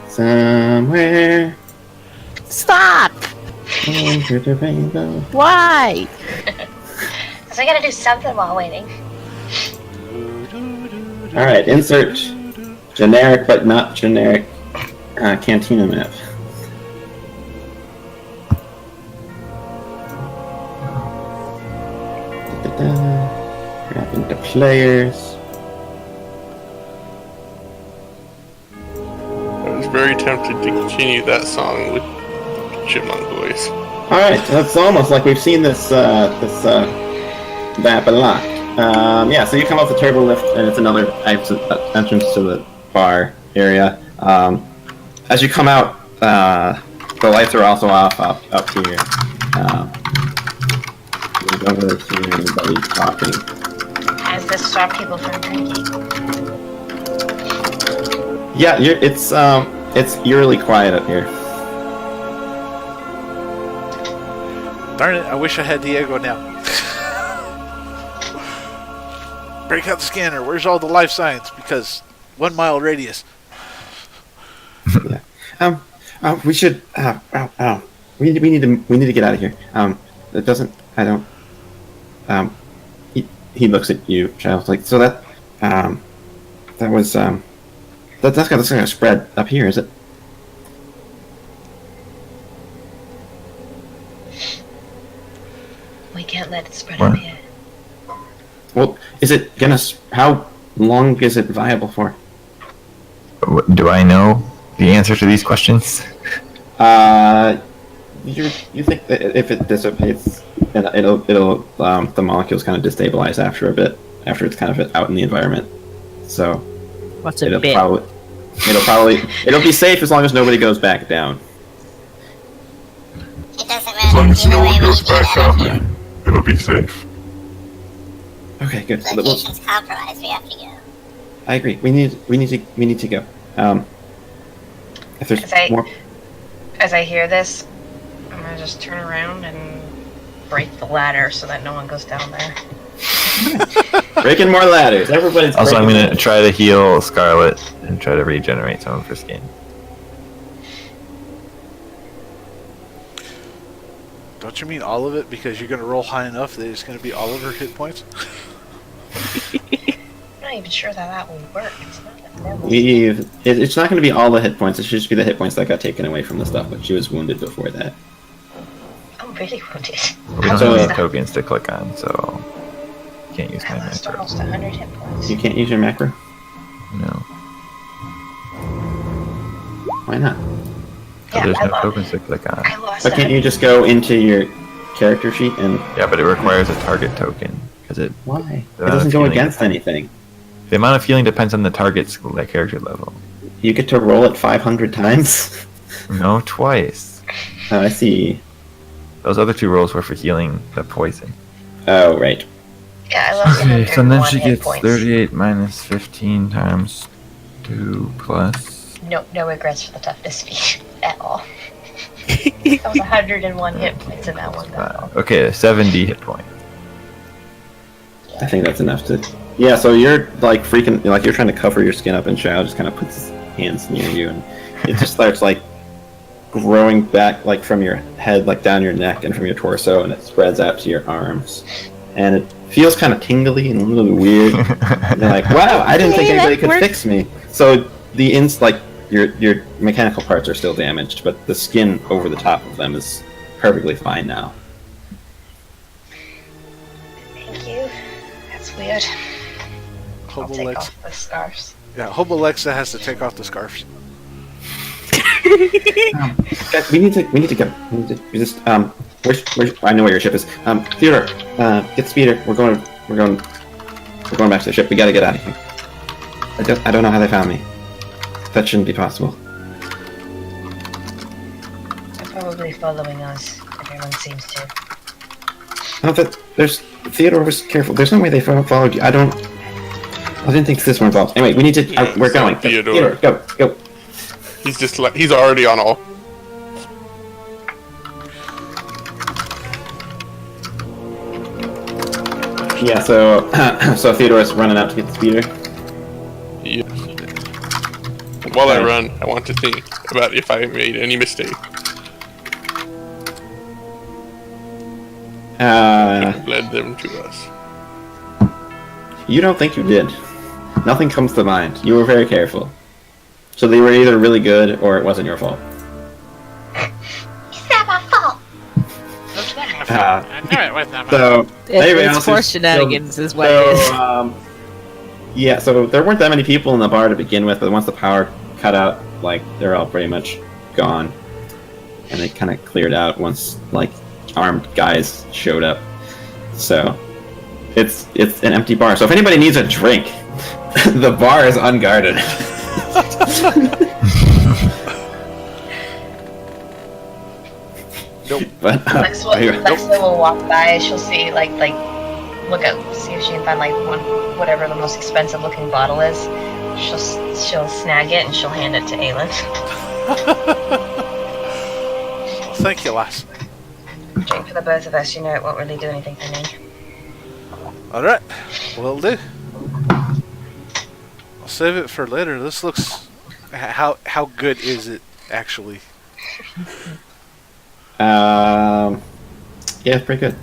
Somewhere. Stop! Over the rainbow. Why? Because I gotta do something while waiting. Alright, insert generic but not generic Cantina map. Grab into players. I was very tempted to continue that song with Chipmunk voice. Alright, that's almost like we've seen this map a lot. Yeah, so you come off the turbo lift, and it's another entrance to the bar area. As you come out, the lights are also off up here. You don't really see anybody talking. Has this stopped people from drinking? Yeah, it's eerily quiet up here. Darn it, I wish I had Diego now. Break out the scanner. Where's all the life signs? Because 1 mile radius. Yeah. We should. We need to get out of here. It doesn't. I don't. He looks at you, Giles. Like, so that. That was. That's gonna spread up here, is it? We can't let it spread up here. Well, is it gonna? How long is it viable for? Do I know the answer to these questions? You think that if it dissipates, it'll the molecules kind of destabilize after a bit, after it's kind of out in the environment. So What's a it'll bit? it'll be safe as long as nobody goes back down. It doesn't As long matter as either no way one we goes do back that. down, it'll be safe. Okay, good. Location's compromised, we have to go. I agree. We need to go. If there's more. As I hear this, I'm gonna just turn around and break the ladder so that no one goes down there. Breaking more ladders. Everybody's Also, I'm breaking gonna ladders. try to heal Scarlet and try to regenerate some of her skin. Don't you mean all of it? Because you're going to roll high enough that it's going to be all of her hit points? I'm not even sure that will work. It's not that normal. It's not going to be all the hit points. It should just be the hit points that got taken away from the stuff. But she was wounded before that. I'm really wounded. We don't So, have any tokens to click on, so you can't use my I lost macro. almost 100 hit points. You can't use your macro. No. Why not? Oh, there's I no lost. tokens to click on. I lost. But can't you just go into your character sheet and? Yeah, but it requires a target token because it Why? It amount doesn't of go healing against depends. anything. The amount of healing depends on the target's character level. You get to roll it 500 times. No, twice. Oh, I see. Those other 2 rolls were for healing the poison. Oh, right. Yeah, I lost. Okay, so then 101 she hit gets points. 38 minus 15 times 2 plus. No regrets for the toughness feat at all. That was 101 hit points in that one. That's all. Okay, 70 hit points. I think that's enough to. Yeah, so you're like freaking, like you're trying to cover your skin up, and Shao just kind of puts his hands near you, and it just starts like growing back, like from your head, like down your neck, and from your torso, and it spreads out to your arms, and it feels kind of tingly and a little weird. You're like, wow, I didn't think anybody could fix me. So like your mechanical parts are still damaged, but the skin over the top of them is perfectly fine now. Thank you. That's weird. I'll Hobo take Lex. off the scarves. Yeah, Hobo Lexa has to take off the scarves. Guys, we need to go. We just where's I know where your ship is. Theodore, get the speeder. We're going back to the ship. We gotta get out of here. I don't know how they found me. That shouldn't be possible. They're probably following us. Everyone seems to. No, there's Theodore was careful. There's no way they followed you. I didn't think this one involved. Anyway, we need to. We're going. Theodore. Go. He's just like, he's already on all. Yeah. So Theodore's running out to get the speeder. Yeah. While I run, I want to think about if I made any mistake. Led them to us. You don't think you did. Nothing comes to mind. You were very careful. So they were either really good or it wasn't your fault. It's not my fault. It's not my fault. I knew it was not my So, anybody It's else for who's shenanigans still- is what it is. Yeah, so there weren't that many people in the bar to begin with, but once the power cut out, like, they're all pretty much gone. And they kind of cleared out once, like, armed guys showed up. So, it's an empty bar. So if anybody needs a drink, the bar is unguarded. Nope. But, Lexa will walk by. She'll see look at, see if she can find whatever the most expensive looking bottle is. She'll snag it and she'll hand it to Aelond. Well, thank you, lass. Drink for the both of us. You know it won't really do anything for me. All right, will do. I'll save it for later. This looks. How good is it actually? yeah, it's pretty good.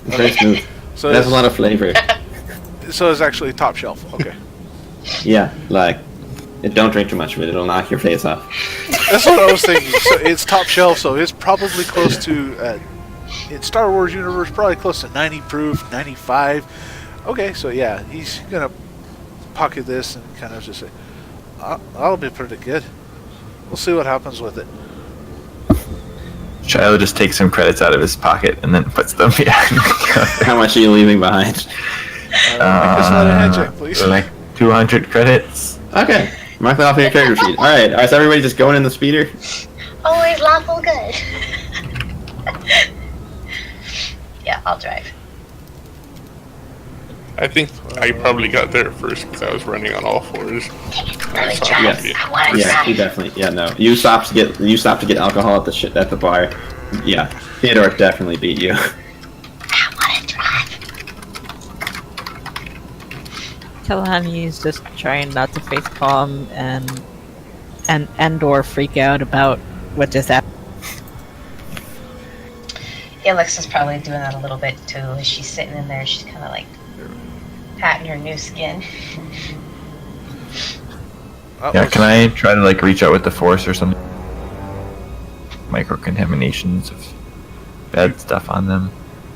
It's very smooth. So It has a lot of flavor. So it's actually top shelf. Okay. Yeah, like, don't drink too much of it. It'll knock your face off. That's what I was thinking. So it's top shelf, so it's probably close to, in Star Wars universe, probably close to 90 proof, 95. Okay, so yeah, he's gonna pocket this and kind of just say, that'll be pretty good. We'll see what happens with it. Shiloh just takes some credits out of his pocket and then puts them behind. How much are you leaving behind? Make us not a handshake, please. Like 200 credits. Okay, mark that off on your character sheet. Alright, so everybody just going in the speeder? Always lawful good. Yeah, I'll drive. I think I probably got there first because I was running on all fours. I saw Yes. it. I want to Yeah, drive. you definitely. Yeah, no. You stopped to get alcohol at the bar. Yeah, Theodore definitely beat you. I want to drive. Kalani's just trying not to face palm and or freak out about what just happened. Yeah, Alexa's probably doing that a little bit too. As she's sitting in there, she's kind of like patting her new skin. Yeah, can I try to like reach out with the force or something? Microcontaminations of bad stuff on them.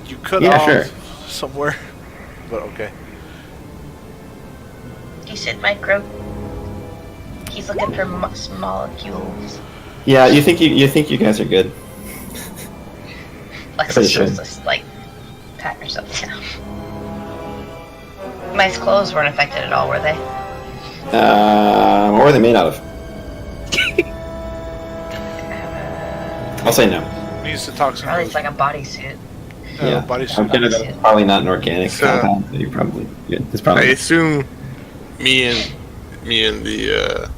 You could Yeah, off sure. somewhere, but okay. You said micro. He's looking for molecules. Yeah, you think you guys are good. Alexa's Pretty sure. just like patting herself down. My clothes weren't affected at all, were they? What were they made out of? I'll say no. Needs to toxin. Probably it's like a bodysuit. Yeah, bodysuit. I'm gonna go probably not an organic So- compound. So you're probably good. It's I probably assume me and the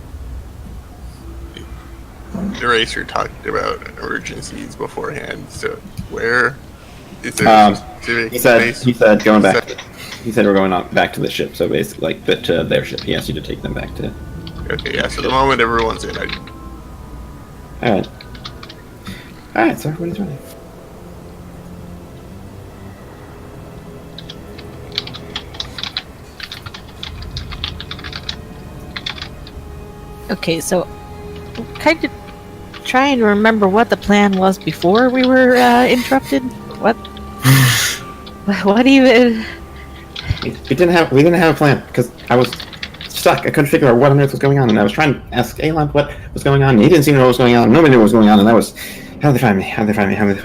eraser talked about emergencies beforehand. So where is there a specific he place? said going back. He said we're going on back to the ship. So basically, like, but to their ship. He asked you to take them back to. Okay, yeah. So the moment everyone's in, All right. All right. So everybody's running. Okay, so kind of trying to remember what the plan was before we were interrupted. What? What even? We didn't have a plan because I was stuck. I couldn't figure out what on earth was going on, and I was trying to ask Aelond what was going on. And he didn't seem to know what was going on. Nobody knew what was going on, and that was how did they find me? How did they find me? How did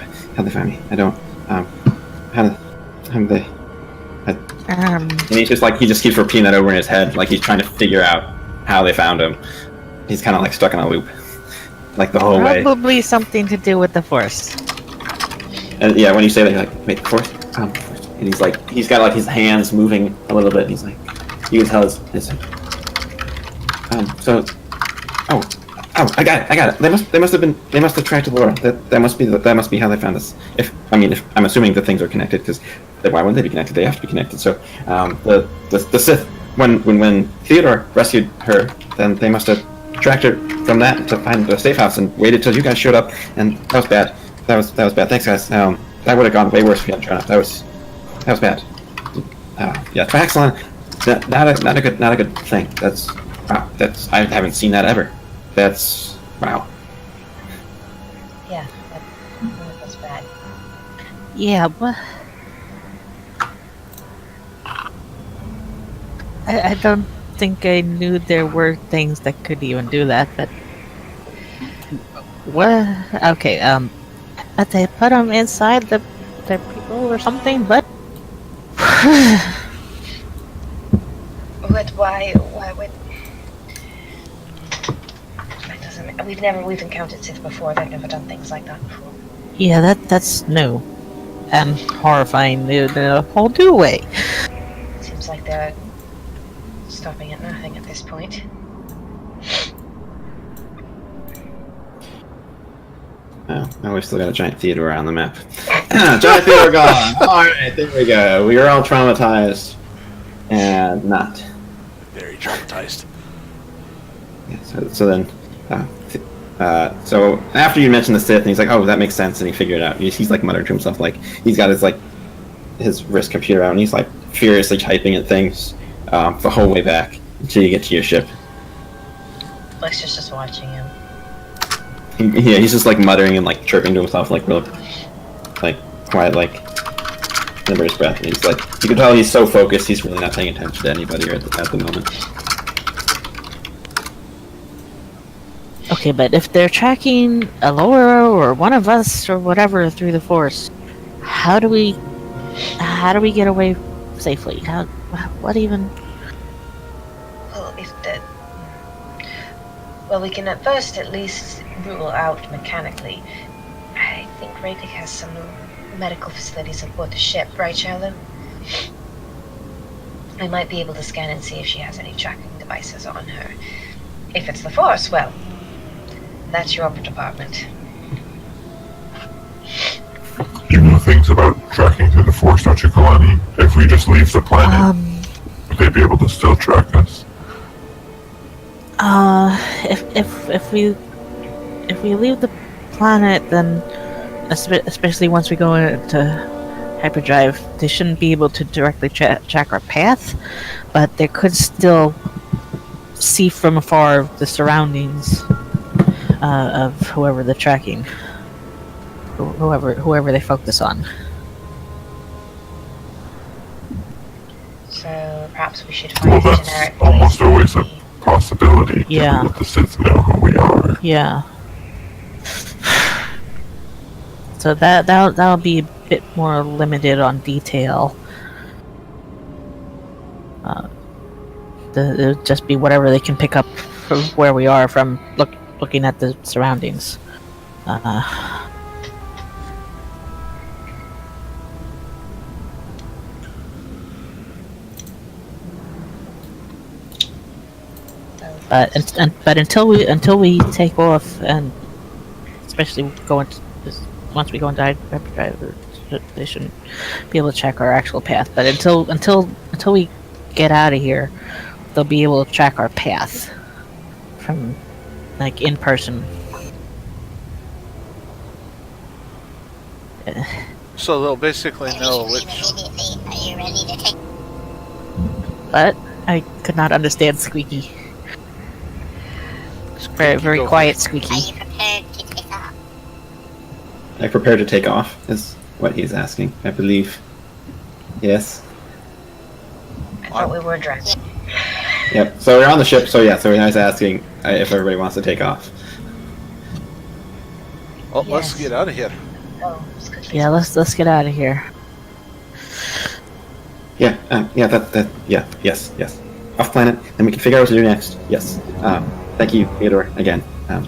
they find me? I don't. How did they? And he's just like he just keeps repeating that over in his head, like he's trying to figure out how they found him. He's kind of like stuck in a loop, like the whole way. Probably something to do with the Force. And yeah, when you say that, you're like, wait, Force? Force. And he's like, he's got like his hands moving a little bit. And he's like, you can tell his so, I got it. They must have tracked Elora. That must be how they found us. If I'm assuming that things are connected, because why wouldn't they be connected? They have to be connected. So, the Sith when Theodore rescued her, then they must have tracked her from that to find the safe house and waited till you guys showed up, and that was bad. That was bad. Thanks, guys. That would have gone way worse if you hadn't shown up. That was bad. Yeah, Traxxon, not a good thing. That's wow. I haven't seen that ever. That's wow. Yeah, that's bad. Yeah, but I don't think I knew there were things that could even do that, but what? Okay, but they put them inside the people or something, but But why would... That doesn't... We've encountered Sith before, they've never done things like that before. yeah, that's new and horrifying in a whole new way. Seems like they're stopping at nothing at this point. Oh, we still got a giant Theodore on the map. Giant Theodore gone! Alright, there we go. We are all traumatized. And not. Very traumatized. Yeah, so then... so after you mentioned the Sith, and he's like, oh, that makes sense, and he figured it out. He's like muttering to himself, like, he's got his wrist computer out, and he's like furiously typing at things the whole way back until you get to your ship. Lex is just watching him. Yeah, he's just like muttering and like chirping to himself, like real, like quiet, like under his breath. And he's like, you can tell he's so focused, he's really not paying attention to anybody at the moment. Okay, but if they're tracking Elora or one of us or whatever through the Force, how do we get away safely? What even? Well, we can at least rule out mechanically. I think Raydick has some medical facilities aboard the ship, right, Charlotte? We might be able to scan and see if she has any tracking devices on her. If it's the Force, well, that's your department. You know things about tracking through the Force, don't you, Kalani? If we just leave the planet, would they be able to still track us? If we leave the planet, then especially once we go into hyperdrive, they shouldn't be able to directly track our path, but they could still see from afar the surroundings of whoever they're tracking, whoever they focus on. So perhaps we should find Well, a that's generic almost place. always a possibility. Yeah. To let the Sith know who we are. Yeah. So that'll be a bit more limited on detail. It'll just be whatever they can pick up from where we are from looking at the surroundings. But until we take off, and especially once we go into hyperdrive, they shouldn't be able to check our actual path. But until we get out of here, they'll be able to track our path from like in person. So they'll basically know which. Are you ready to take? But I could not understand Squeaky. It's very quiet, Squeaky. Are you prepared to take off? I prepared to take off, is what he's asking, I believe. Yes. I thought we were driving. Yep, so we're on the ship, so yeah, so he's asking if everybody wants to take off. Well, let's Yes. get out of here. Oh, it's cookies. Yeah, let's get out of here. Yeah, yes. Off planet, and we can figure out what to do next. Yes. Thank you, Theodore, again. I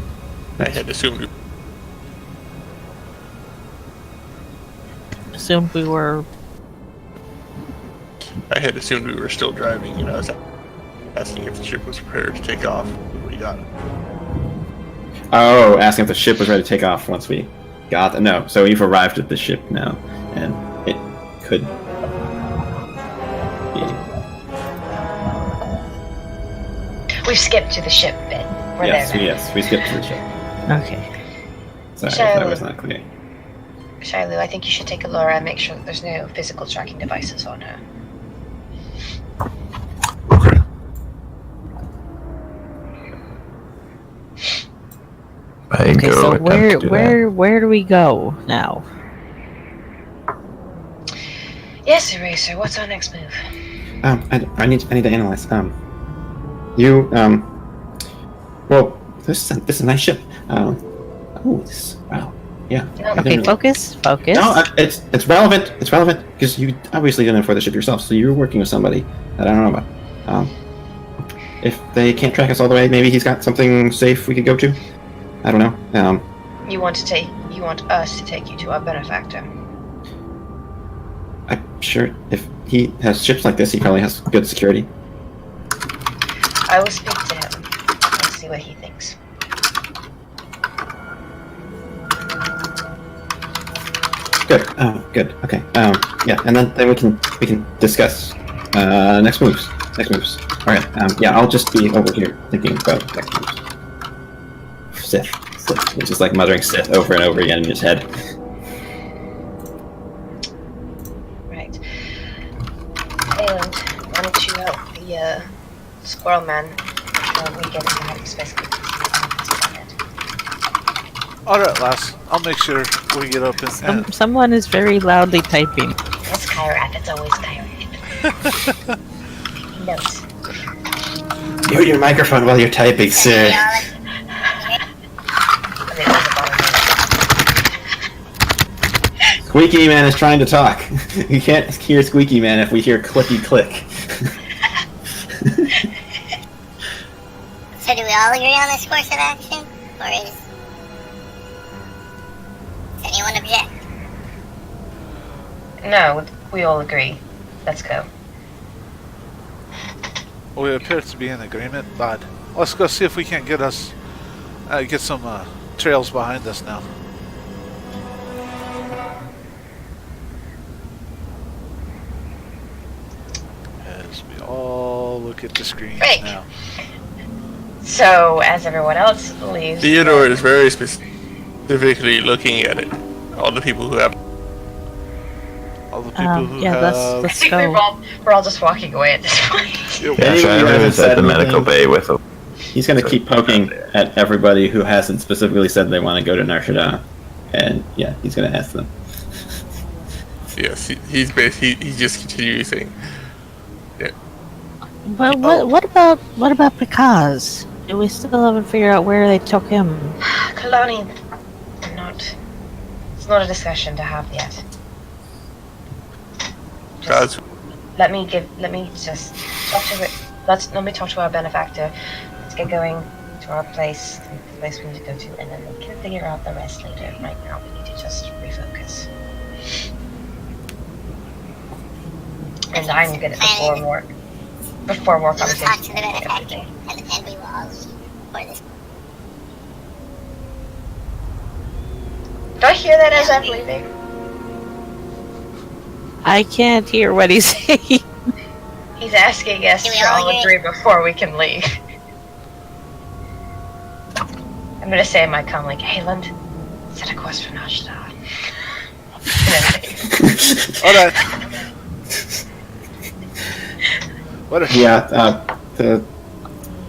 had assumed Assumed we were. we were still driving, and I was asking if the ship was prepared to take off. We got it. Oh, asking if the ship was ready to take off once we got it. No, so we've arrived at the ship now, and it could be. We've skipped to the ship bit. We're there now. Yes, we skipped to the ship. Okay. Sorry, Shall- that was not clear. Shiloh, I think you should take Elora and make sure that there's no physical tracking devices on her. Okay. I Okay, go so attempt to do that. where do we go now? Yes, Eraser, what's our next move? I need to analyze. Well, this is a nice ship. Wow. Yeah. I Okay, didn't- focus. No, it's relevant. It's relevant because you obviously didn't afford the ship yourself, so you're working with somebody that I don't know about. If they can't track us all the way, maybe he's got something safe we could go to. I don't know. You want us to take you to our benefactor. I'm sure if he has ships like this, he probably has good security. I will speak to him and see what he thinks. Good. Good. Okay. Yeah, and then we can discuss next moves. All right. Yeah, I'll just be over here thinking about next moves. Sith. He's just like muttering Sith over and over again in his head. Right. Aelond, why don't you help the squirrel man we get into hyperspace? Alright, lass. I'll make sure we get up and... Someone is very loudly typing. It's Kyrat, it's always Kyrat. He knows. Mute your microphone while you're typing, sir. Squeaky Man is trying to talk. You can't hear Squeaky Man if we hear clicky click. So do we all agree on this course of action? Or is anyone object? No, we all agree. Let's go. We appear to be in agreement, but let's go see if we can get us... get some trails behind us now. As we all look at the screen Right. now. So, as everyone else leaves... Theodore is very specifically looking at it. All the people who have. All the people who Yeah, have... let's I think go. we're all just walking away at this point. Yeah, Yeah, Anyone who Shiloh hasn't is at said the medical anything- bay with a... He's gonna keep poking at everybody who hasn't specifically said they want to go to Narshada, and yeah, he's gonna ask them. Yes, he's just continuing. Yeah. But what about Picaz? Do we still haven't figured out where they took him? Kalani, it's not a discussion to have yet. Guys, Let me just talk to it. Let me talk to our benefactor. Let's get going to our place, the place we need to go to, and then we can figure out the rest later. Right now, we need to just refocus. And I'm good at before more We will talk to conversation. the benefactor, and we will all leave for this. Do I hear that as I'm leaving? I can't hear what he's saying. He's asking us Do we to all all agree before we can leave. I'm gonna say in my com like, Aelond, set a quest for Nashta. Alright. What a...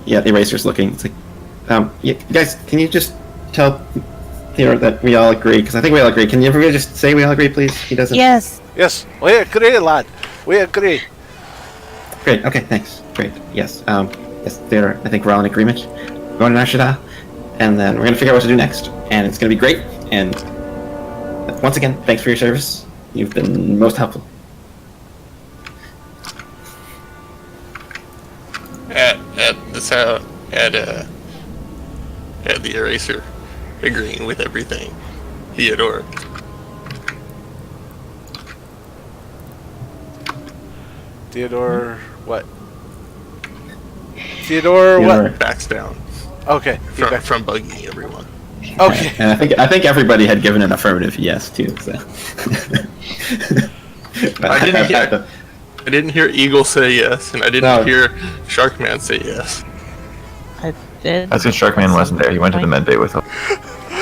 Yeah, the eraser's looking. It's like, yeah, guys, can you just tell Theodore that we all agree? Because I think we all agree. Can you everybody just say we all agree, please? He doesn't. Yes. Yes, we agree, lad. We agree. Great. Okay. Thanks. Great. Yes. Yes, Theodore. I think we're all in agreement. We're going to Narshada, and then we're gonna figure out what to do next, and it's gonna be great. And once again, thanks for your service. You've been most helpful. at the eraser, agreeing with everything. Theodore. Theodore, what? Theodore, what? Backs down Okay. from bugging everyone. Okay. And I think everybody had given an affirmative yes too. So. I didn't hear Eagle say yes, and I didn't No. hear Sharkman say yes. I did. That's when Sharkman wasn't there. He went to the med bay with him.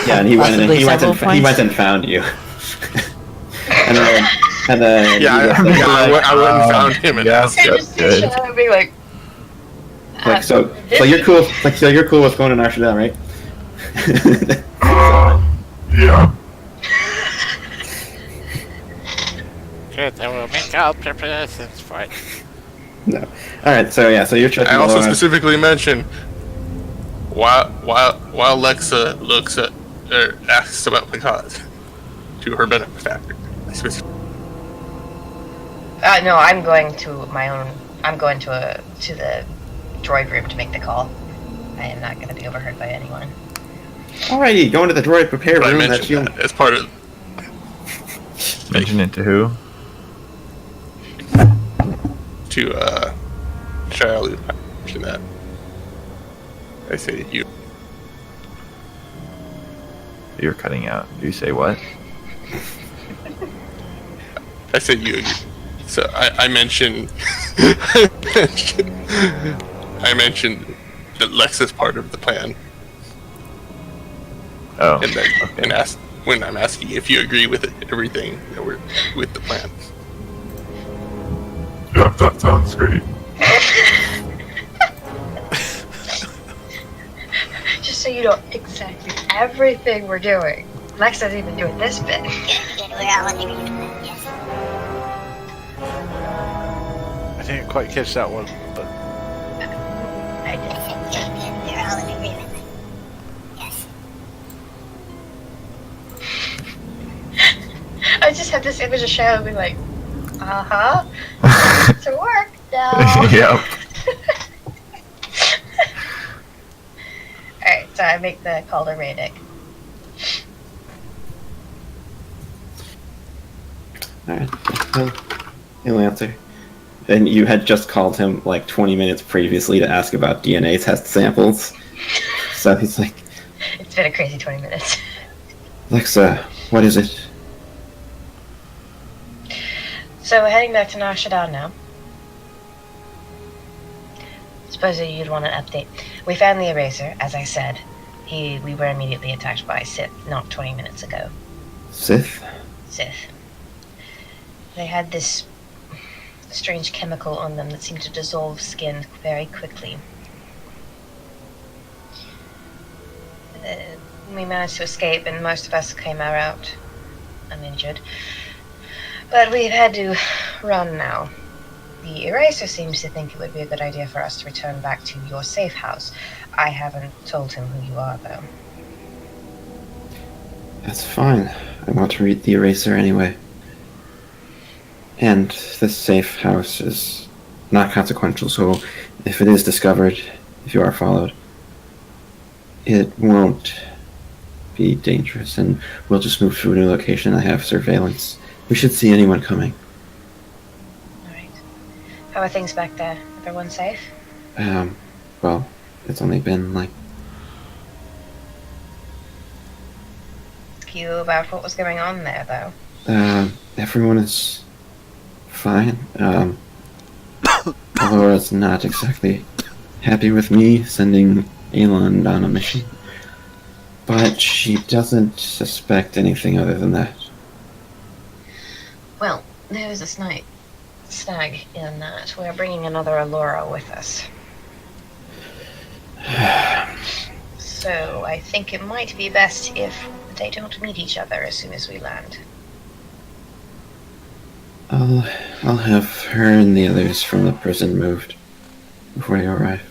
Yeah, and he went Possibly several he points. went and found you. and then Yeah, you just, I went and found him. And Yes, I yes, just see good. Shadow be like, so you're cool. So you're cool with going to Narshadel, right? Yeah. Good, I will make all preparations for it. No. All right. So yeah. So you're checking. I also Elora. specifically mentioned while Lexa looks at or asks about the cause to her benefactor. no, I'm going to my own. I'm going to the droid room to make the call. I am not going to be overheard by anyone. Alrighty, going to the droid prepare But I room. That's mentioned you. that as part of Mention it to who? to Charlie. Mention that. I say you. You're cutting out. You say what? I said you. So I mentioned. I mentioned that Lex is part of the plan, Oh. and then and asked when I'm asking if you agree with everything that we're with the plan. Yep, that sounds great. Just so you know exactly everything we're doing. Lex doesn't even do it this bit. Good, we're all in agreement. Yes. I didn't quite catch that one, but I I did. said good, we're all in agreement. Yes. I just have this image of Shadow being like, to work now. Yep. Alright, so I make the call to Radic. Alright. He'll answer. And you had just called him like 20 minutes previously to ask about DNA test samples. So he's like, It's been a crazy 20 minutes. Alexa, what is it? So we're heading back to Nar Shaddaa now. Suppose you'd want an update. We found the eraser, as I said. We were immediately attacked by Sith not 20 minutes ago. Sith? Sith. They had this strange chemical on them that seemed to dissolve skin very quickly. We managed to escape, and most of us came out uninjured. But we've had to run now. The eraser seems to think it would be a good idea for us to return back to your safe house. I haven't told him who you are, though. That's fine. I want to read the eraser anyway. And this safe house is not consequential, so if it is discovered, if you are followed, it won't be dangerous, and we'll just move to a new location and have surveillance. We should see anyone coming. Alright. How are things back there? Everyone safe? Well, it's only been like... Ask you about what was going on there, though. Everyone is fine. Elora's not exactly happy with me sending Aelond on a mission, but she doesn't suspect anything other than that. Well, there's a snag in that. We're bringing another Elora with us. So I think it might be best if they don't meet each other as soon as we land. I'll have her and the others from the prison moved before you arrive.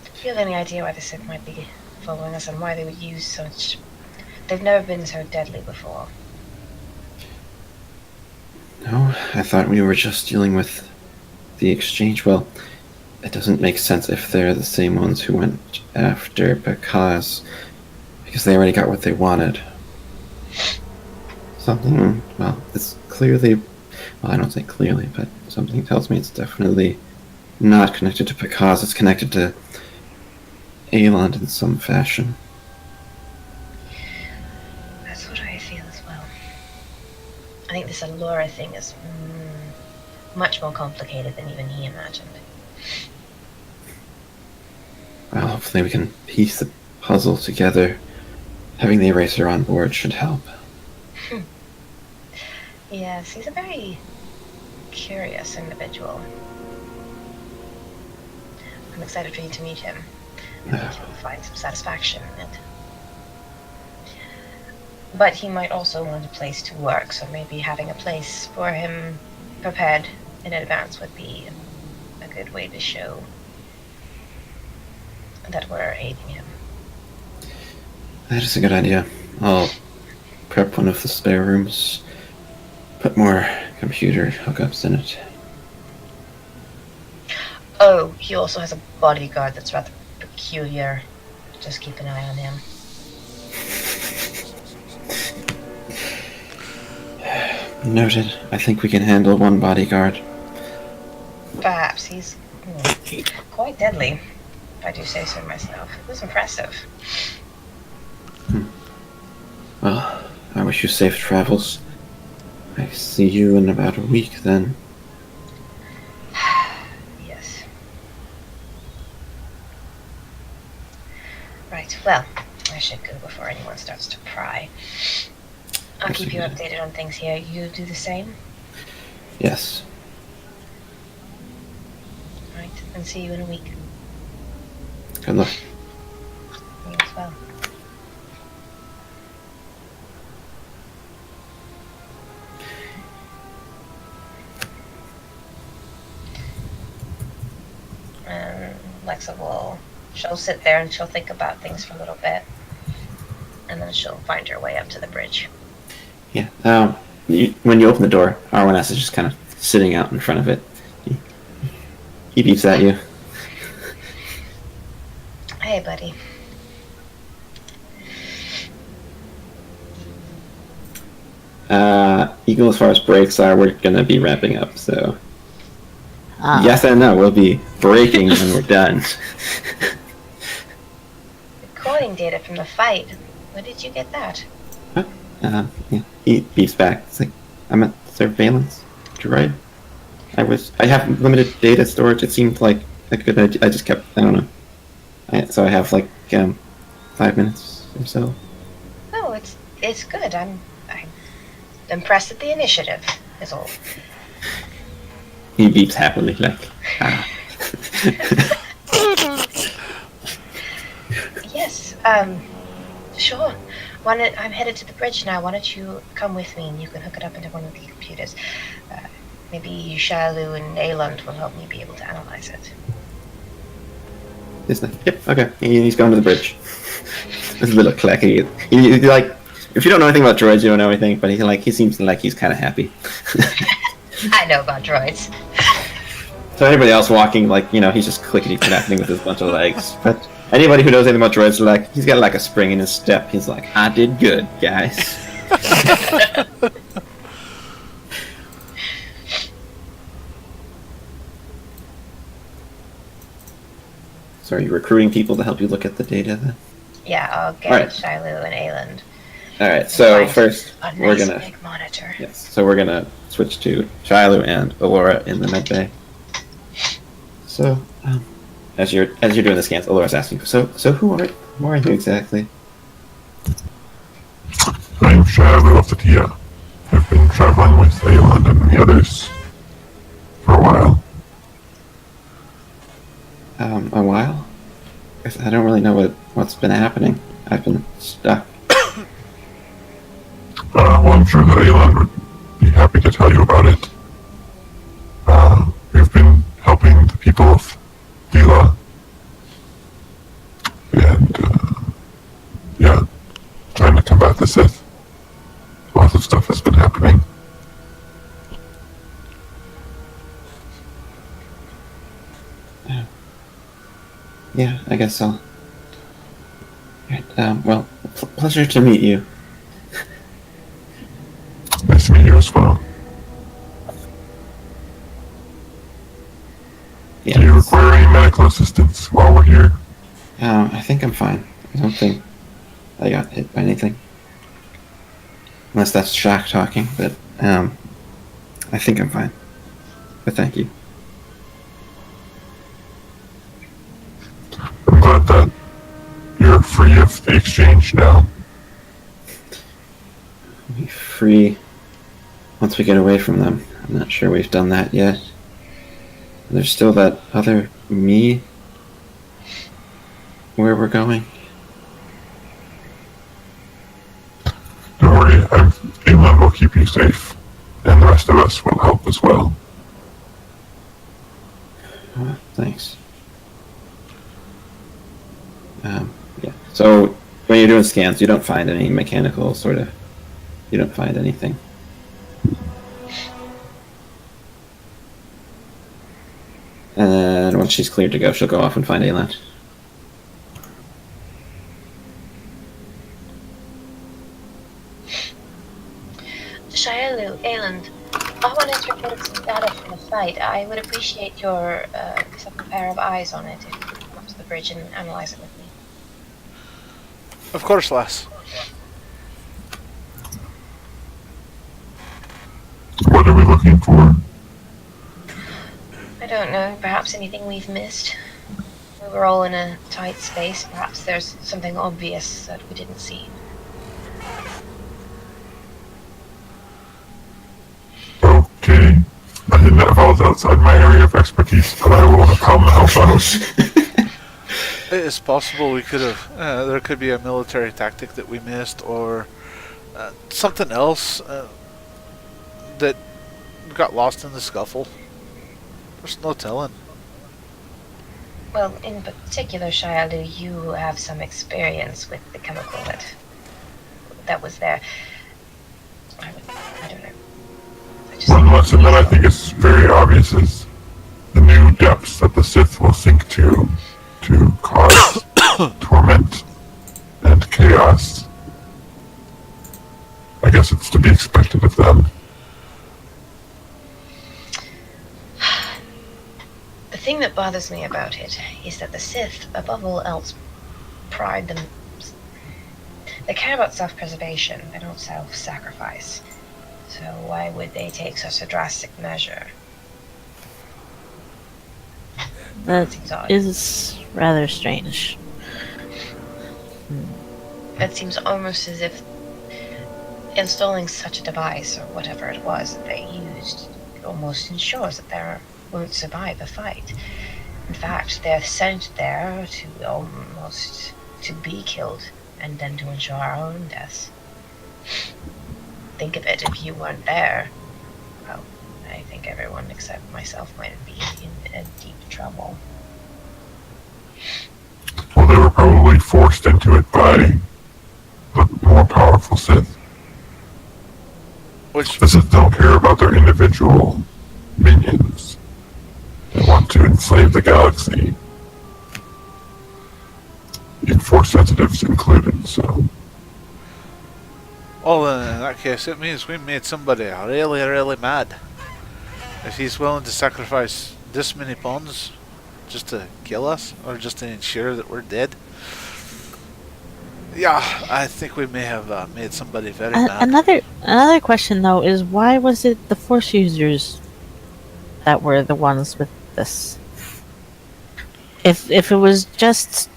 Do you have any idea why the Sith might be following us and why they would use such... They've never been so deadly before. No, I thought we were just dealing with the exchange. Well, it doesn't make sense if they're the same ones who went after because they already got what they wanted. Something, well, it's clearly, well, I don't say clearly, but something tells me it's definitely not connected to Picaz. It's connected to Aelond in some fashion. That's what I feel as well. I think this Elora thing is much more complicated than even he imagined. Well, hopefully we can piece the puzzle together. Having the eraser on board should help. Yes, he's a very curious individual. I'm excited for you to meet him. I think you'll find some satisfaction in it. But he might also want a place to work, so maybe having a place for him prepared in advance would be a good way to show that we're aiding him. That is a good idea. I'll prep one of the spare rooms, put more computer hookups in it. Oh, he also has a bodyguard that's rather peculiar. Just keep an eye on him. Noted. I think we can handle one bodyguard. Perhaps he's quite deadly, if I do say so myself. It was impressive. Well, I wish you safe travels. I see you in about a week then. Yes. Right, well, I should go before anyone starts to pry. I'll keep you updated on things here. You do the same? Yes. Right, and see you in a week. Good luck. You as well. Lexa she'll sit there and she'll think about things for a little bit. And then she'll find her way up to the bridge. Yeah. When you open the door, R1S is just kind of sitting out in front of it. He beeps at you. Hey, buddy. Equal as far as breaks are, we're gonna be wrapping up, so... Yes and no, we'll be breaking when we're done. Recording data from the fight. Where did you get that? Yeah. He beeps back. It's like, I'm a surveillance droid. I have limited data storage. It seemed like a good idea. I just kept, I don't know. So I have like 5 minutes or so. No, it's good. I'm impressed at the initiative, is all. He beeps happily, like, ah. Yes, sure. I'm headed to the bridge now. Why don't you come with me and you can hook it up into one of the computers? Maybe Shalu and Aelond will help me be able to analyze it. He's like, yep, okay. He's going to the bridge. It's a little clacky. He like, if you don't know anything about droids, you don't know anything, but he seems like he's kind of happy. I know about droids. So anybody else walking, like, he's just clickety-clacking with his bunch of legs. But anybody who knows anything about droids, like, he's got like a spring in his step. He's like, I did good, guys. So are you recruiting people to help you look at the data then? Yeah, I'll get Alright. Shiloh and Aelond. Alright, so Find first a we're nice gonna... big monitor. Yes, so we're gonna switch to Shiloh and Elora in the med bay. So, as you're doing the scans, Elora's asking, so who are you exactly? I'm Shadow of the Tia. I've been traveling with Aelond and the others for a while. A while? I don't really know what's been happening. I've been stuck. Well, I'm sure that Aelond would be happy to tell you about it. We've been helping the people of Dila. And, yeah, trying to combat the Sith. Lots of stuff has been happening. Yeah, I guess so. Alright, well, pleasure to meet you. Nice to meet you as well. Yeah, Do you require any medical assistance while we're here? I think I'm fine. I don't think I got hit by anything. Unless that's shock talking, but I think I'm fine. But thank you. I'm glad that you're free of the exchange now. We'll be free once we get away from them. I'm not sure we've done that yet. There's still that other me where we're going. Don't worry, Aelond will keep you safe, and the rest of us will help as well. Thanks. Yeah. So when you're doing scans, you don't find any mechanical sort of. You don't find anything. And then once she's cleared to go, she'll go off and find Aelond. Shialu, Aelond, I wanted to report some data from the flight. I would appreciate your second pair of eyes on it if you could come to the bridge and analyze it with me. Of course, lass. What are we looking for? I don't know, perhaps anything we've missed. We were all in a tight space, perhaps there's something obvious that we didn't see. Okay. I think that falls outside my area of expertise, but I will come and help out. It's possible we could have. There could be a military tactic that we missed, or something else that got lost in the scuffle. There's no telling. Well, in particular, Shialu, you have some experience with the chemical that was there. I don't know. One lesson that I think is very obvious is the new depths that the Sith will sink to cause torment and chaos. I guess it's to be expected of them. The thing that bothers me about it is that the Sith, above all else, pride them. They care about self-preservation, they don't self-sacrifice. So why would they take such a drastic measure? That seems odd. is rather strange. It seems almost as if installing such a device, or whatever it was that they used, almost ensures that they won't survive a fight. In fact, they're sent there to be killed, and then to ensure our own deaths. Think of it, if you weren't there, well, I think everyone except myself might be in deep trouble. Well, they were probably forced into it by the more powerful Sith. Which The Sith don't care about their individual minions. They want to enslave the galaxy. And Force sensitives included, so... Well, in that case, it means we made somebody really, really mad. If he's willing to sacrifice this many pawns just to kill us, or just to ensure that we're dead. Yeah, I think we may have made somebody very mad. Another question though is, why was it the Force users that were the ones with this? If it was just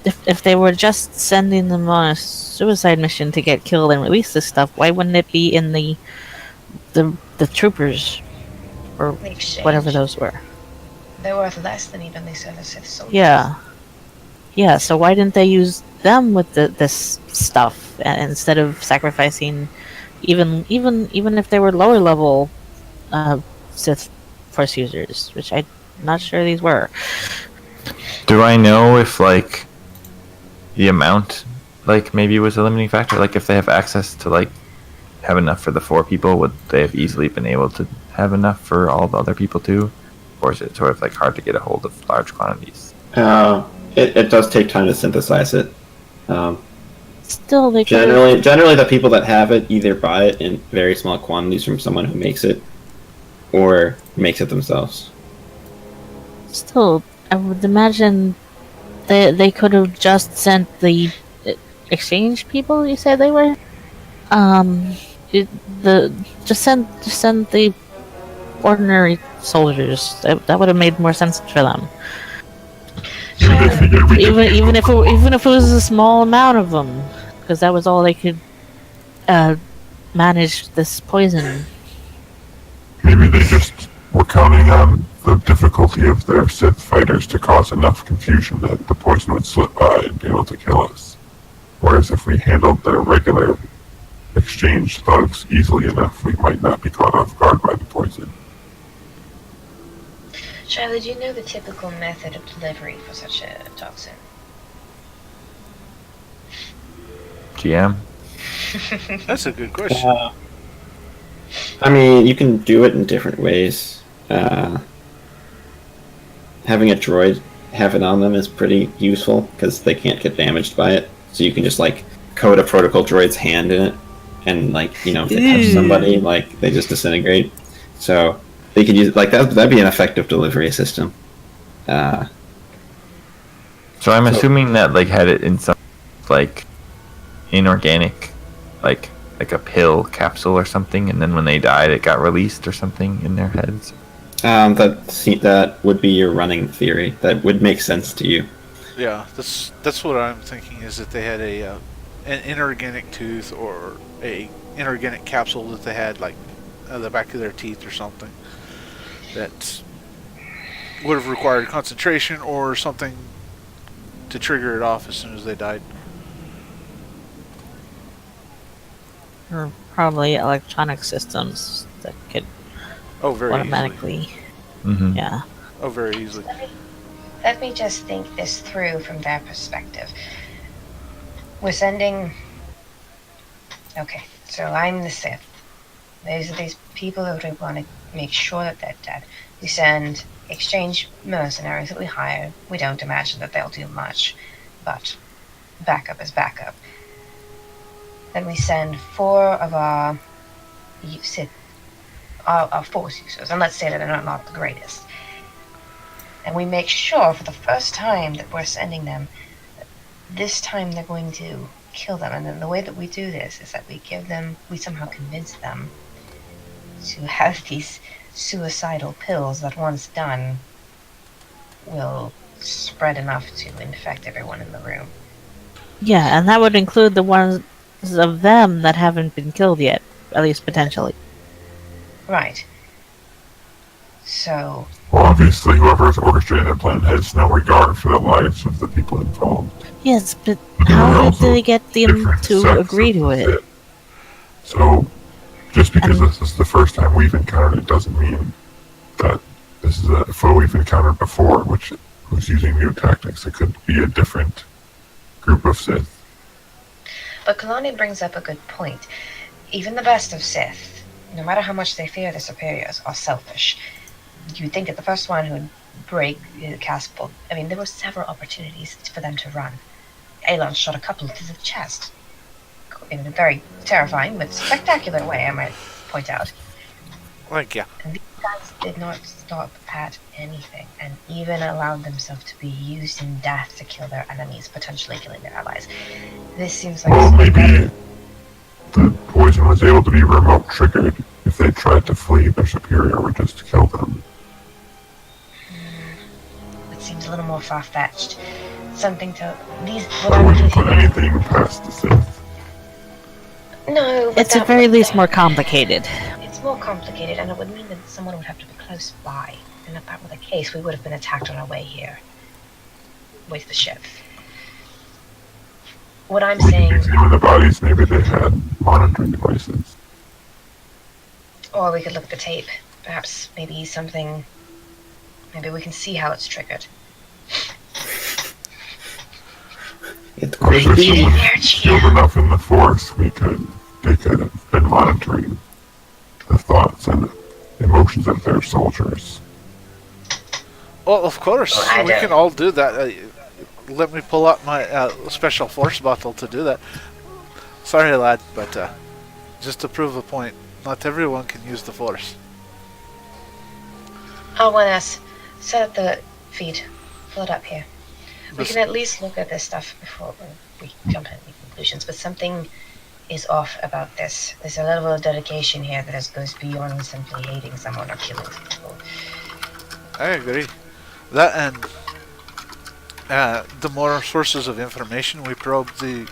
if they were just sending them on a suicide mission to get killed and release this stuff, why wouldn't it be in the troopers or The exchange. whatever those were? They're worth less than even the Sith soldiers. Yeah. So why didn't they use them with this stuff instead of sacrificing, even if they were lower level Sith Force users, which I'm not sure these were. Do I know if, like, the amount, like, maybe was a limiting factor? Like, if they have access to, like, have enough for the 4 people, would they have easily been able to have enough for all the other people too? Or is it sort of, like, hard to get a hold of large quantities? It does take time to synthesize it. Still, they could Generally, the people that have it either buy it in very small quantities from someone who makes it, or makes it themselves. Still, I would imagine they could have just sent the exchange people. You said they were. The just send the ordinary soldiers. That would have made more sense for them. Maybe they figured we could Even if it was a small amount of them, because that was all they could manage this poison. Maybe they just were counting on the difficulty of their Sith fighters to cause enough confusion that the poison would slip by and be able to kill us. Whereas if we handled their regular exchange thugs easily enough, we might not be caught off guard by the poison. Charlie, do you know the typical method of delivery for such a toxin? GM. That's a good question. I mean, you can do it in different ways. Having a droid have it on them is pretty useful because they can't get damaged by it. So you can just like coat a protocol droid's hand in it, and like if they touch somebody, like they just disintegrate. So they could use like that'd be an effective delivery system. So I'm assuming that like had it in some like inorganic, like a pill capsule or something, and then when they died, it got released or something in their heads. That would be your running theory. That would make sense to you. Yeah, that's what I'm thinking, is that they had an inorganic tooth or a inorganic capsule that they had like at the back of their teeth or something that would have required concentration or something to trigger it off as soon as they died. Or probably electronic systems that could Very automatically. Mm-hmm. Yeah. Very easily. Let me just think this through from their perspective. We're sending... Okay, so I'm the Sith. These are these people that we want to make sure that they're dead. We send exchange mercenaries that we hire. We don't imagine that they'll do much, but backup is backup. Then we send 4 of our Sith, our Force users, and let's say that they're not the greatest. And we make sure for the first time that we're sending them, that this time they're going to kill them. And then the way that we do this is that we somehow convince them to have these suicidal pills that once done will spread enough to infect everyone in the room. Yeah, and that would include the ones of them that haven't been killed yet, at least potentially. Right. So... Well, obviously, whoever's orchestrating the plan has no regard for the lives of the people involved. Yes, but And there are how also did they get them different to sects agree of to the it? Sith. So, just because this is the first time we've encountered it doesn't mean that this is a foe we've encountered before, which was using new tactics. It could be a different group of Sith. But Kalani brings up a good point. Even the best of Sith, no matter how much they fear their superiors, are selfish. You'd think that the first one who would break the castle... I mean, there were several opportunities for them to run. Aelond shot a couple to the chest. In a very terrifying but spectacular way, I might point out. Yeah. And these guys did not stop at anything, and even allowed themselves to be used in death to kill their enemies, potentially killing their allies. This seems like... Well, maybe the poison was able to be remote triggered. If they tried to flee, their superior would just kill them. It seems a little more far-fetched. Something to... I wouldn't put anything past the Sith. No, but It's at very least more complicated. It's more complicated, and it would mean that someone would have to be close by. And if that were the case, we would have been attacked on our way here. With the ship. What I'm We saying... can examine the bodies. Maybe they had monitoring devices. Or we could look at the tape. Perhaps maybe something... Maybe we can see how it's triggered. It Or if could there's be. someone skilled enough in the Force, they could have been monitoring the thoughts and emotions of their soldiers. Well, of course, I we don't- can all do that. Let me pull out my special force bottle to do that. Sorry, lad, but just to prove a point, not everyone can use the force. I'll want us set up the feed. Fill it up here. We This- can at least look at this stuff before we jump at any conclusions, but something is off about this. There's a level of dedication here that goes beyond simply hating someone or killing some people. I agree. That and the more sources of information we probe, the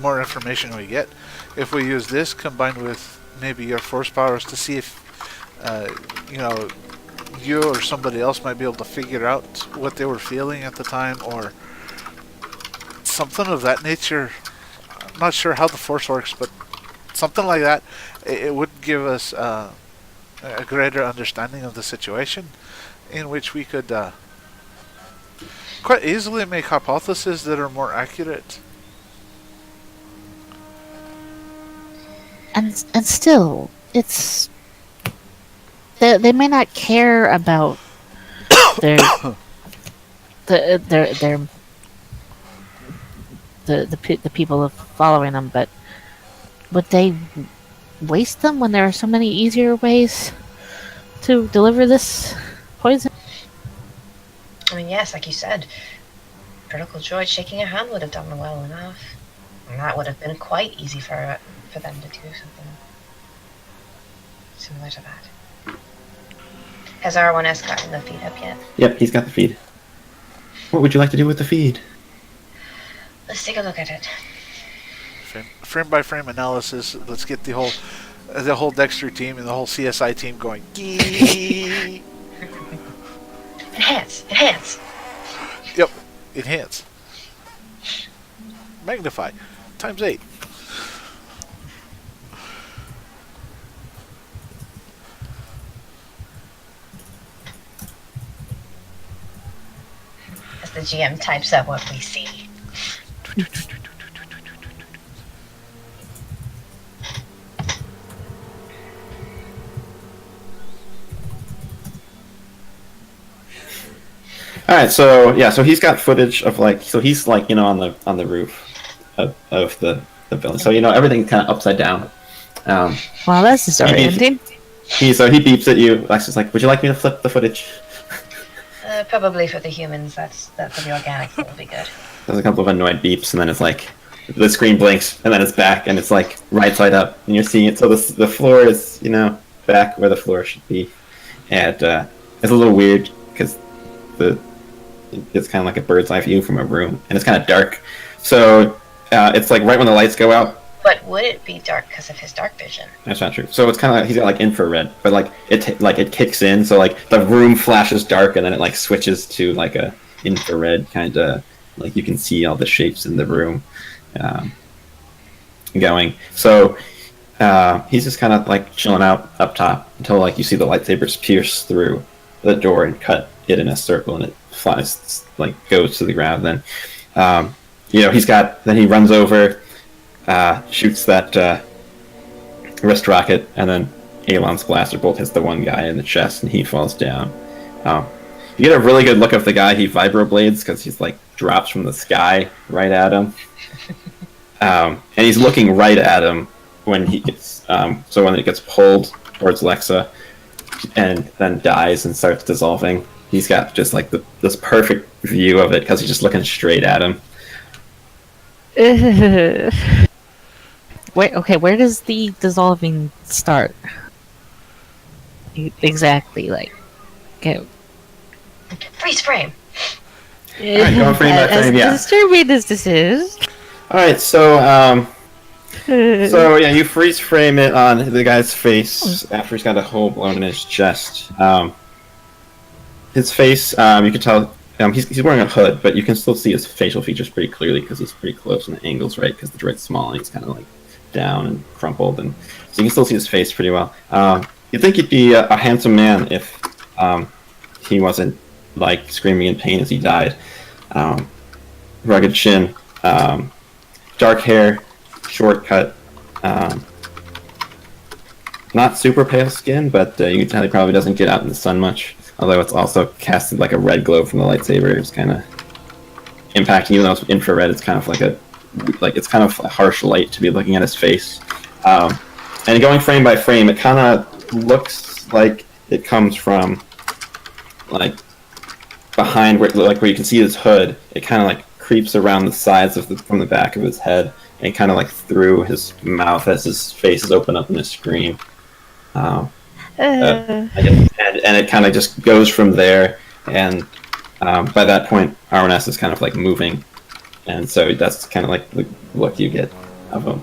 more information we get. If we use this combined with maybe your force powers to see if you or somebody else might be able to figure out what they were feeling at the time or something of that nature. I'm not sure how the force works, but something like that, it would give us a greater understanding of the situation, in which we could quite easily make hypotheses that are more accurate. And still, it's they may not care about their the people following them, but would they waste them when there are so many easier ways to deliver this poison? I mean, yes, like you said, critical droid shaking a hand would have done well enough. And that would have been quite easy for them to do something similar to that. Has R1S gotten the feed up yet? Yep, he's got the feed. What would you like to do with the feed? Let's take a look at it. Frame by frame analysis. Let's get the whole Dexter team and the whole CSI team going. Enhance! Yep, enhance. Magnify. Times 8. As the GM types up what we see. All right, so he's got footage of he's on the roof of the building, so everything's kind of upside down. Well, that's disorienting. He beeps at you. Lex like, "Would you like me to flip the footage?" Probably for the humans. That's for the organic. That would be good. There's a couple of annoyed beeps, and then it's like the screen blinks, and then it's back, and it's like right side up, and you're seeing it. So the floor is back where the floor should be, and it's a little weird because it's kind of like a bird's eye view from a room, and it's kind of dark. So it's like right when the lights go out. But would it be dark because of his dark vision? That's not true. So it's kind of like he's got like infrared, but it kicks in, so like the room flashes dark, and then it like switches to like a infrared kind of like you can see all the shapes in the room going. So he's just kind of like chilling out up top until like you see the lightsabers pierce through the door and cut it in a circle, and it flies goes to the ground. Then then he runs over. Shoots that wrist rocket, and then Aelon's blaster bolt hits the one guy in the chest, and he falls down. You get a really good look of the guy he vibroblades because he's like drops from the sky right at him, and he's looking right at him when he gets so when it gets pulled towards Lexa, and then dies and starts dissolving. He's got just like this perfect view of it because he's just looking straight at him. Where does the dissolving start? Exactly, okay. Freeze frame! Alright, going frame by frame, yeah. Disturbing as this is. Alright, so you freeze frame it on the guy's face after he's got a hole blown in his chest. His face, you can tell he's wearing a hood, but you can still see his facial features pretty clearly because he's pretty close and the angle's right because the droid's small and he's kind of like down and crumpled, and so you can still see his face pretty well. You'd think he'd be a handsome man if he wasn't like screaming in pain as he died. Rugged chin, dark hair, short cut, not super pale skin, but you can tell he probably doesn't get out in the sun much. Although it's also casted like a red glow from the lightsaber, it's kind of impacting. Even though it's infrared, it's kind of it's kind of a harsh light to be looking at his face. And going frame by frame, it kind of looks like it comes from like behind where you can see his hood. It kind of like creeps around the sides from the back of his head, and kind of like through his mouth as his face is open up in a scream. And it kind of just goes from there, and by that point, Arwanes is kind of like moving, and so that's kind of like the look you get of him.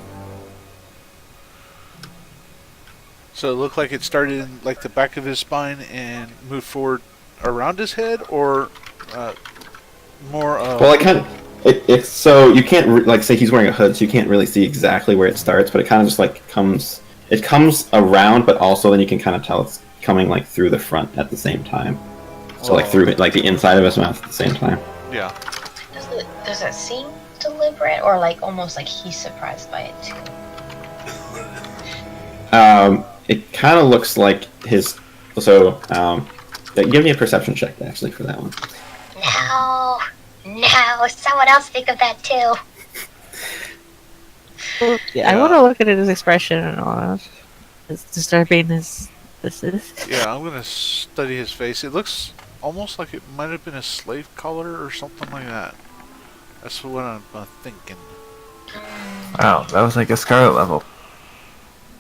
So it looked like it started in like the back of his spine and moved forward around his head, or more. Well, it kind of it's so you can't like say he's wearing a hood, so you can't really see exactly where it starts, but it kind of just like comes. It comes around, but also then you can kind of tell it's coming like through the front at the same time. So like through it, like the inside of his mouth at the same time. Yeah. Does it seem deliberate, or like almost like he's surprised by it too? It kind of looks like his. So, give me a perception check actually for that one. No, someone else think of that too. I want to look at his expression and all that. It's disturbing as this is. Yeah, I'm gonna study his face. It looks almost like it might have been a slave collar or something like that. That's what I'm thinking. Wow, that was like a Scarlet level.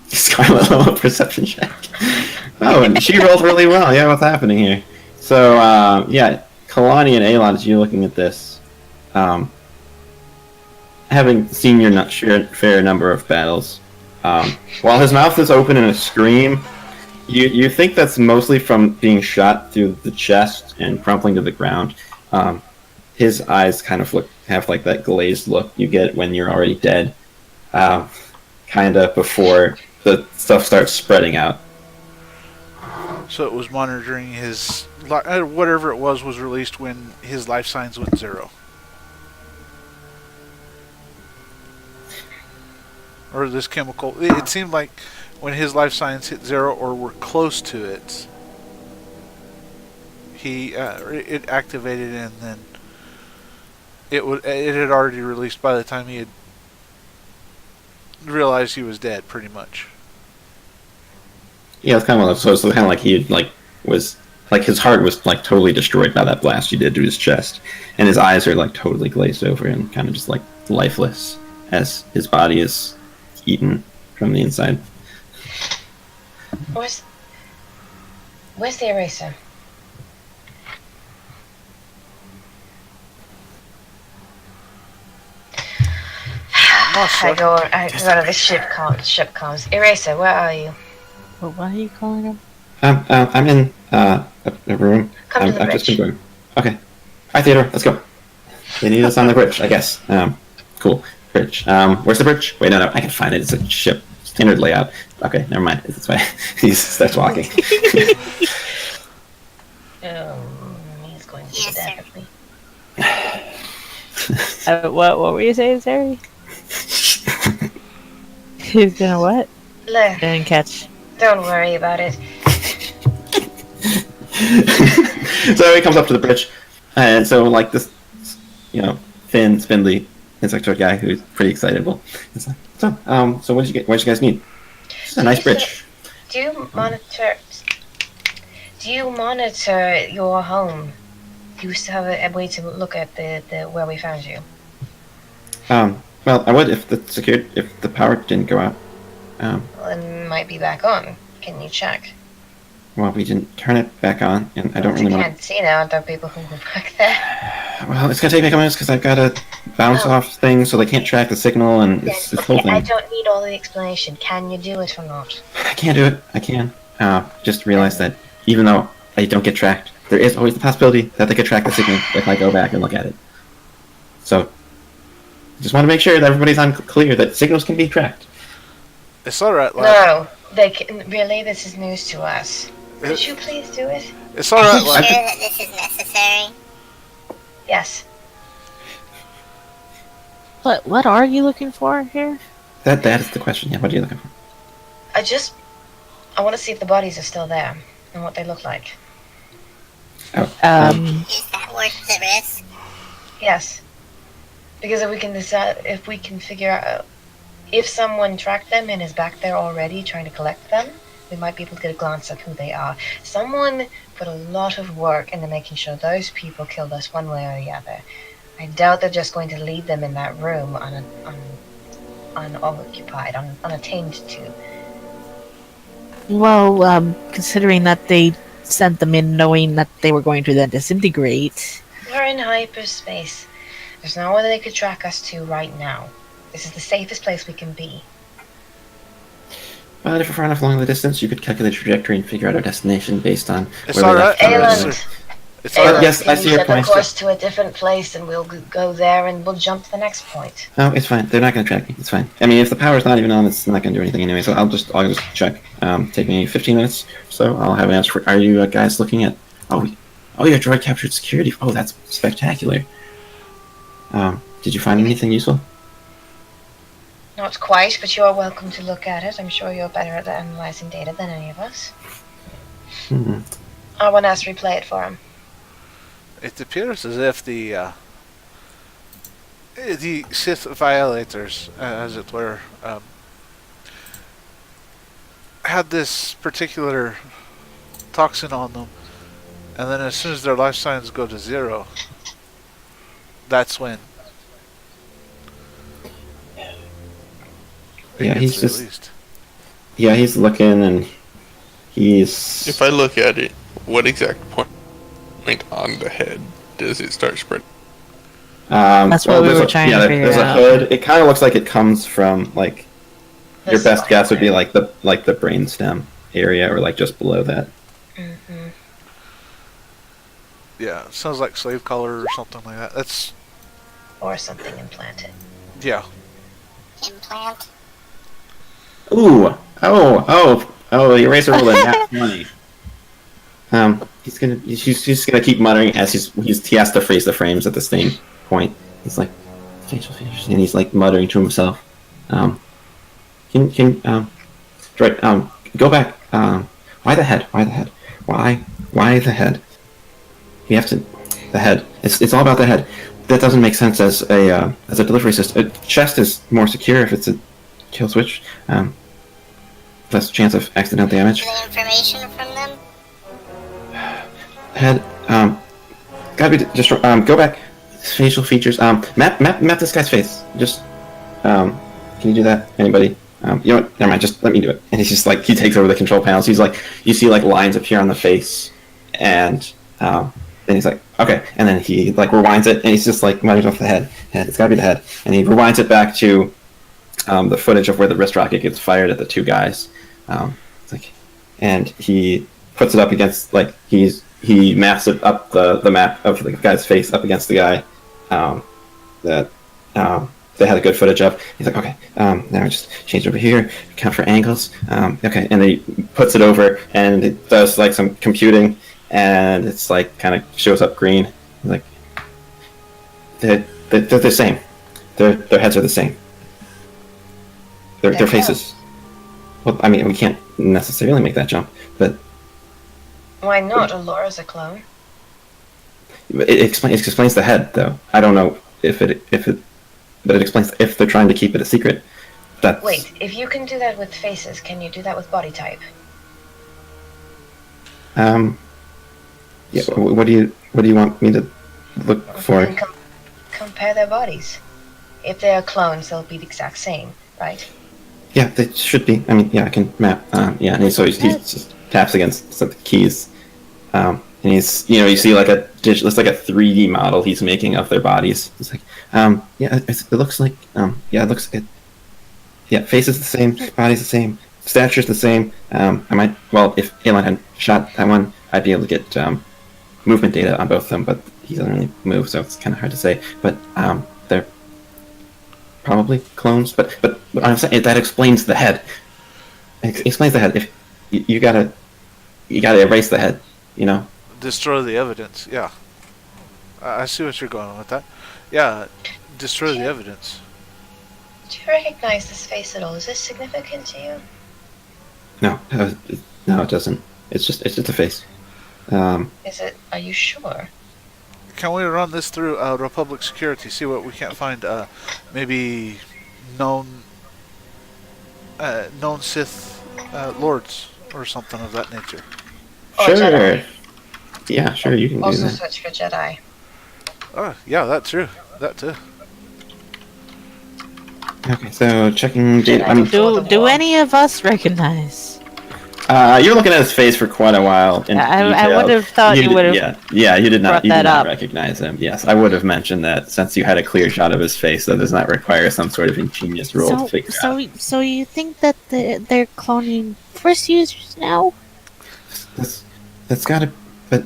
Scarlet level perception check. Oh, and she rolled really well. Yeah, what's happening here? So, yeah, Kalani and Aelond, as you're looking at this, having seen your fair number of battles, while his mouth is open in a scream, you think that's mostly from being shot through the chest and crumpling to the ground. His eyes kind of have like that glazed look you get when you're already dead, kind of before the stuff starts spreading out. So it was monitoring his whatever it was released when his life signs went 0. Or this chemical. It seemed like when his life signs hit 0 or were close to it, it activated, and then it had already released by the time he had realized he was dead, pretty much. Yeah, it's kind of so kind of like he was like his heart was like totally destroyed by that blast you did to his chest, and his eyes are like totally glazed over and kind of just like lifeless as his body is eaten from the inside. Where's the eraser? I go to the ship comms. Eraser, where are you? Well, what are you calling him? I'm in a room. Come to the I've just bridge. been going. Okay. Hi, Theodore. Let's go. They need us on the bridge, I guess. Cool. Bridge. Where's the bridge? Wait, no. I can find it. It's a ship. Standard layout. Okay, never mind. It's this way. He starts walking. He's going to do that with me. What were you saying, Sari? He's gonna what? Look, Didn't catch. don't worry about it. So he comes up to the bridge, and so like this, thin, spindly insectoid guy who's pretty excitable. It's like, so what did you guys need? It's a nice bridge. Do you monitor your home? Do you still have a way to look at the where we found you? Well, I would if the power didn't go out. Well, it might be back on. Can you check? Well, we didn't turn it back on, and I don't really You want can't see now. There are people who were back there. Well, it's gonna take me a couple minutes because I've got to bounce off things so they can't track the signal, and it's this whole Okay, I thing. don't need all the explanation. Can you do it or not? I can't do it. I can. Just realize that even though I don't get tracked, there is always the possibility that they could track the signal if I go back and look at it. So, just want to make sure that everybody's on clear that signals can be tracked. It's alright, lad. No, they can relay this is news to us. Could you please do it? It's alright, Sure lad. that this is necessary. Yes. What are you looking for here? That is the question. Yeah, what are you looking for? I want to see if the bodies are still there and what they look like. Is that worth the risk? Yes. Because if we can figure out if someone tracked them and is back there already trying to collect them, we might be able to get a glance at who they are. Someone put a lot of work into making sure those people killed us one way or the other. I doubt they're just going to leave them in that room unoccupied, unattained to. Well, considering that they sent them in knowing that they were going to then disintegrate. We're in hyperspace. There's nowhere they could track us to right now. This is the safest place we can be. But if we're far enough along the distance, you could calculate the trajectory and figure out our destination based on It's where we alright. left our Aelond. residence. It's Aelond, alright. yes, I can see you your set the point. course to a different place, and we'll go there, and we'll jump to the next point. Oh, it's fine. They're not going to track me. It's fine. I mean, if the power's not even on, it's not going to do anything anyway. So I'll just check. Take me 15 minutes. So I'll have an answer. Are you guys looking at? Oh, your droid captured security. Oh, that's spectacular. Did you find anything useful? Not quite, but you're welcome to look at it. I'm sure you're better at analyzing data than any of us. Hmm. I want us to replay it for him. It appears as if the Sith violators, as it were, had this particular toxin on them, and then as soon as their life signs go to 0, that's when it Yeah, gets he's just. released. Yeah, he's looking and he's. If I look at it, what exact point on the head does it start spreading? That's what we there's were trying to figure there's out. a hood. It kind of looks like it comes from like. The Your best guess would be spine. like the brainstem area, or like just below that. Mm-hmm. Yeah, sounds like slave collar or something like that. That's Or something implanted. yeah. Implant. Ooh! The eraser rolled a nat 20. He's just gonna keep muttering as he has to freeze the frames at the same point. He's like facial features, and he's like muttering to himself. Droid, go back. Why the head? Why the head? Why the head? We have to. The head. It's all about the head. That doesn't make sense as a delivery system. A chest is more secure if it's a kill switch. Less chance of accidental damage. The information from them. Head. Gotta be just go back. Facial features. Map this guy's face. Just. Can you do that? Anybody? You know what? Never mind. Just let me do it. And he's just like he takes over the control panels. He's like you see like lines appear on the face, and then he's like okay, and then he like rewinds it, and he's just like muttering off the head. It's gotta be the head, and he rewinds it back to the footage of where the wrist rocket gets fired at the two guys. It's like, and he puts it up against like he maps it up the map of the guy's face up against the guy that they had a good footage of. He's like, okay, now I just change over here, count for angles. Okay, and then he puts it over, and it does like some computing, and it's like kind of shows up green. He's like, they're the same. Their heads are the same. Their faces. Well, I mean, we can't necessarily make that jump, but Why not? Elora's a clone. it explains the head, though. I don't know but it explains if they're trying to keep it a secret. That's, Wait, if you can do that with faces, can you do that with body type? Yeah. What do you want me to look for? You can compare their bodies. If they are clones, they'll be the exact same, right? Yeah, they should be. I mean, yeah, I can map. Yeah, and he just taps against some keys, and he's you see like it's like a 3D model he's making of their bodies. It's like, yeah, it looks like, yeah, it looks good. Yeah, face is the same, body's the same, stature's the same. If Aelond had shot that one, I'd be able to get movement data on both of them, but he doesn't really move, so it's kind of hard to say. But they're probably clones. But I'm saying that explains the head. It explains the head. If you gotta erase the head, Destroy the evidence. Yeah, I see what you're going with that. Yeah, destroy the evidence. Do you recognize this face at all? Is this significant to you? No, it doesn't. It's just a face. Is it? Are you sure? Can we run this through Republic Security? See what we can't find. Maybe known Sith lords or something of that nature. Or Sure. Jedi. Yeah, sure. You can do Also that. search for Jedi. Oh, yeah, that's true. That too. Okay, so checking data. I mean, Do any of us recognize? you're looking at his face for quite a while. I would have thought you would have. Yeah, you did not. brought You did that not up. recognize him. Yes, I would have mentioned that since you had a clear shot of his face, that does not require some sort of ingenious roll to figure out. So you think that they're cloning Force users now? That's gotta. But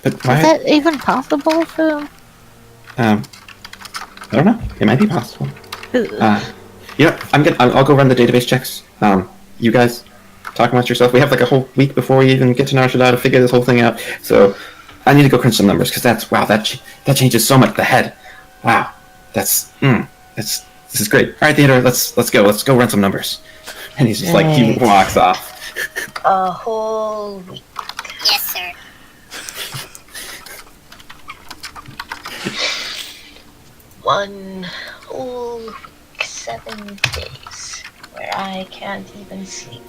Is why? that even possible for them? I don't know. It might be possible. I'll go run the database checks. You guys talk amongst yourself. We have like a whole week before we even get to Nar Shaddaa to figure this whole thing out. So I need to go crunch some numbers because that changes so much. The head. Wow. This is great. All right, Theodore. Let's go. Let's go run some numbers. And he's just like he walks off. A whole week. Yes, sir. One whole week, 7 days, where I can't even sleep.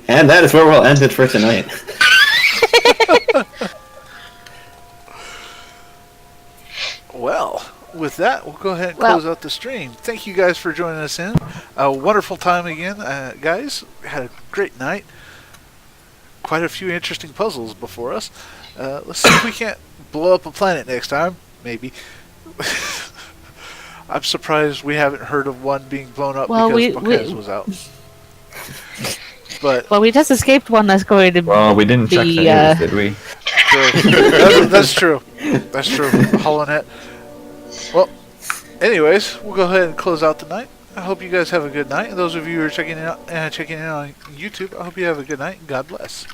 And that is where we'll end it for tonight. Well, with that, we'll go ahead and close out the stream. Thank you guys for joining us in. A wonderful time again, guys. We had a great night. Quite a few interesting puzzles before us. Let's see if we can't blow up a planet next time. Maybe. I'm surprised we haven't heard of one being blown up because Bocquez was out. But we just escaped one that's going to be. Well, we didn't check the news, did we? true. That's true. That's true. HoloNet. Well, anyways, we'll go ahead and close out the night. I hope you guys have a good night. And those of you who are checking in on YouTube, I hope you have a good night. God bless.